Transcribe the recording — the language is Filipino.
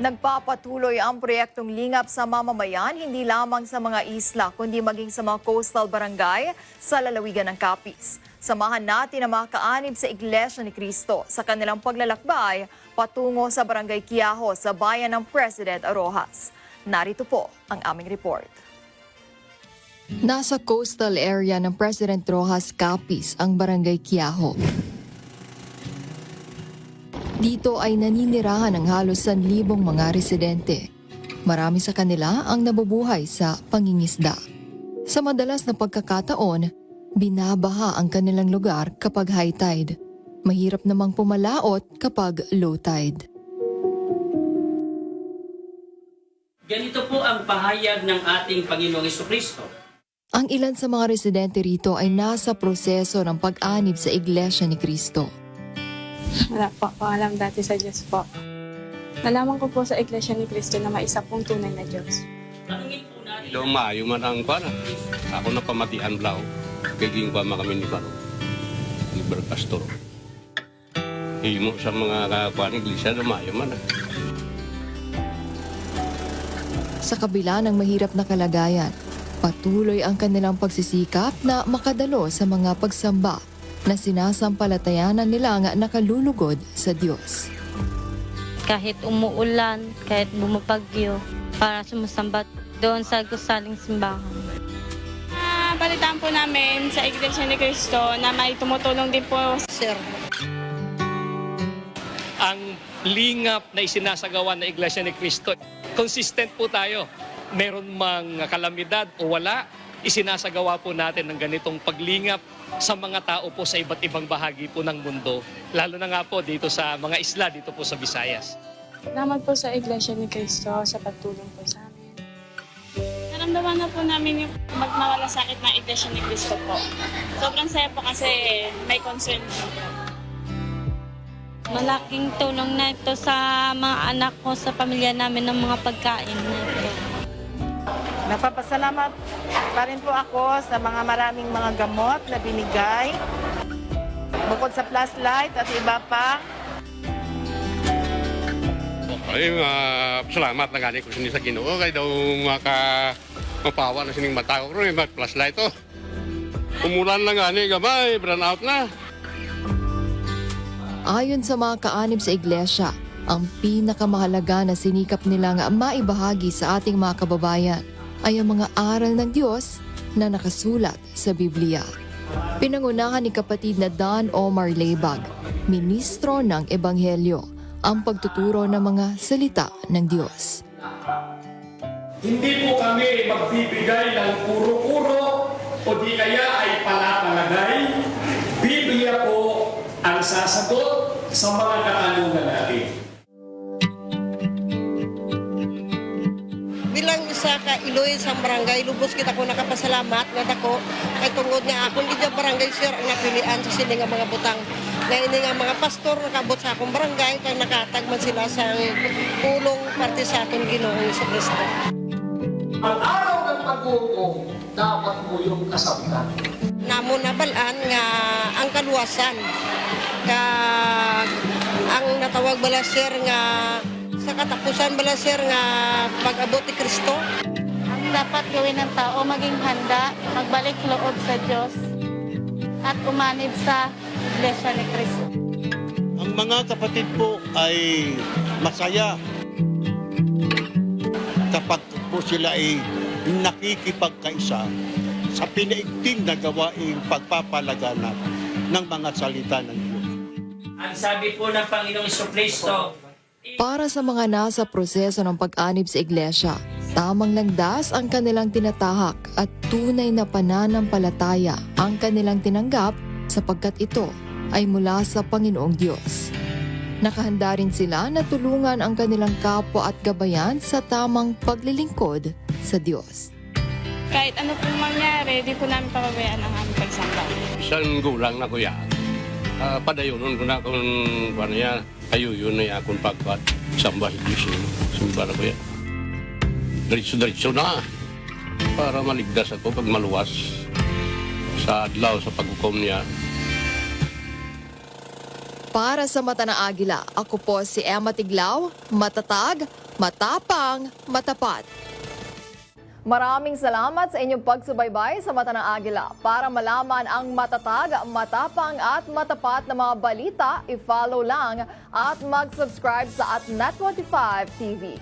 Nagpapatuloy ang proyektong lingap sa mamamayan, hindi lamang sa mga isla, kundi maging sa mga coastal barangay sa lalawigan ng Capiz. Samahan natin ang mga kaanib sa Iglesia ni Cristo sa kanilang paglalakbay patungo sa Barangay Quiajo sa bayan ng President Roxas. Narito po ang aming report. Nasa coastal area ng President Roxas, Capiz ang Barangay Quiajo. Dito ay naninirahan ng halos 1,000 mga residente. Marami sa kanila ang nabubuhay sa pangingisda. Sa madalas na pagkakataon, binabaha ang kanilang lugar kapag high tide. Mahirap namang pumalaot kapag low tide. Ganito po ang pahayag ng ating Panginoong Jesucristo. Ang ilan sa mga residente rito ay nasa proseso ng pag-anib sa Iglesia ni Cristo. Wala po, paalam dati sa Diyos po. Nalaman ko po sa Iglesia ni Cristo na may isa pong tunay na Diyos. Tanungin po natin. Ilo maayo man ang pana. Ako na pamatian blaw. Kaging pa kami ni Paro. Liber pastor. Himo sa mga kakuan iglesia na maayo man. Sa kabila ng mahirap na kalagayan, patuloy ang kanilang pagsisikap na makadalo sa mga pagsamba na sinasampalatayanan nila nga nakalulugod sa Diyos. Kahit umuulan, kahit bumabagyo, para sumasambat doon sa gusaling simbahan. Balitaan po namin sa Iglesia ni Cristo na may tumutulong din po, sir. Ang lingap na isinasagawa ng Iglesia ni Cristo, consistent po tayo. Meron mang kalamidad o wala, isinasagawa po natin ng ganitong paglingap sa mga tao po sa iba't ibang bahagi po ng mundo. Lalo na nga po dito sa mga isla, dito po sa Visayas. Salamat po sa Iglesia ni Cristo sa pagtulong po sa amin. Naramdaman na po namin yung magmawala sakit ng Iglesia ni Cristo po. Sobrang saya po kasi may concern po. Malaking tulong na ito sa mga anak ko, sa pamilya namin ng mga pagkain na ito. Nagpapasalamat pa rin po ako sa mga maraming mga gamot na binigay. Bukod sa flashlight at iba pa. Ay, salamat na gani ko sini sa Ginoo kay daw mapawa na sining mata ko ron plus light to. Umulan lang gani gamay, brown out na. Ayon sa mga kaanib sa iglesia, ang pinakamahalaga na sinikap nila nga maibahagi sa ating mga kababayan ay ang mga aral ng Diyos na nakasulat sa Biblia. Pinangunahan ni kapatid na Don Omar Lebag, ministro ng Ebanghelyo, ang pagtuturo ng mga salita ng Diyos. Hindi po kami magbibigay ng puro-puro o di kaya ay palapalagay. Biblia po ang sasagot sa mga katanungan natin. Bilang isa ka Iloy sa barangay, lubos kita ko nakapasalamat nga dako kay tungod nga akong gidya barangay sir ang napilian sa sini nga mga butang. Na ini nga mga pastor nakabot sa akong barangay kay nakatagman sila sa pulong parte sa akong Ginoong Jesucristo. Ang araw ng pag-uong, dapat mo yung kasabitan. Namo nabalaan nga ang kaluwasan ang natawag bala sir nga sa katapusan bala sir nga pag-abot ni Kristo. Ang dapat gawin ng tao, maging handa, magbalik loob sa Diyos, at umanib sa Iglesia ni Cristo. Ang mga kapatid po ay masaya kapag po sila ay nakikipagkaisa sa pinaigting na gawaing pagpapalaganap ng mga salita ng Diyos. Ang sabi po ng Panginoong Jesucristo, Para sa mga nasa proseso ng pag-anib sa iglesia, tamang landas ang kanilang tinatahak at tunay na pananampalataya ang kanilang tinanggap sapagkat ito ay mula sa Panginoong Diyos. Nakahanda rin sila na tulungan ang kanilang kapwa at gabayan sa tamang paglilingkod sa Diyos. Kahit ano pong mangyari, di po namin pababayaan ang aming pagsamba. Isang gulang na kuya. Padayunon ko na kung paano yan. Ayun na akong pagkat. Samba si Diyos. Sumba na kuya. Diretso-diretso na. Para maligdas ako pag maluwas sa adlaw sa paghukom niya. Para sa Mata ng Agila, ako po si Emma Tiglao, matatag, matapang, matapat. Maraming salamat sa inyong pagsubaybay sa Mata ng Agila. Para malaman ang matatag, matapang at matapat na mga balita, i-follow lang at mag-subscribe sa @Net25 TV.